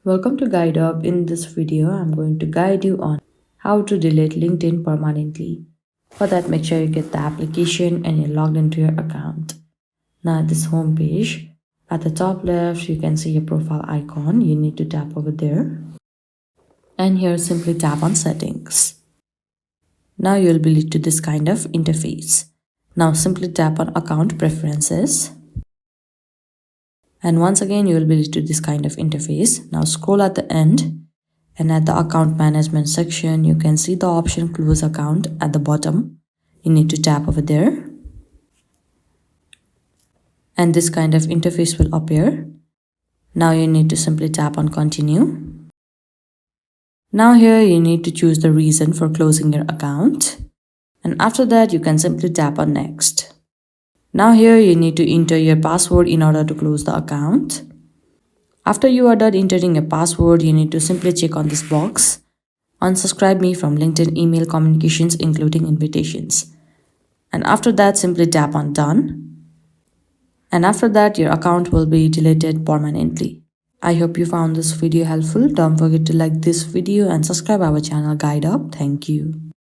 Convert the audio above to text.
Welcome to Guide Up. In this video, I'm going to guide you on how to delete LinkedIn permanently. For that, make sure you get the application and you're logged into your account. Now at this home page, at the top left, you can see your profile icon. You need to tap over there. And here, simply tap on settings. Now you'll be led to this kind of interface. Now simply tap on account preferences. And once again, you will be led to this kind of interface. Now scroll at the end, and at the account management section, you can see the option close account at the bottom. You need to tap over there. And this kind of interface will appear. Now you need to simply tap on continue. Now here you need to choose the reason for closing your account. And after that, you can simply tap on next. Now here you need to enter your password in order to close the account. After you are done entering a password, you need to simply check on this box. Unsubscribe me from LinkedIn email communications including invitations. And after that, simply tap on done. And after that, your account will be deleted permanently. I hope you found this video helpful. Don't forget to like this video and subscribe our channel Guide Up. Thank you.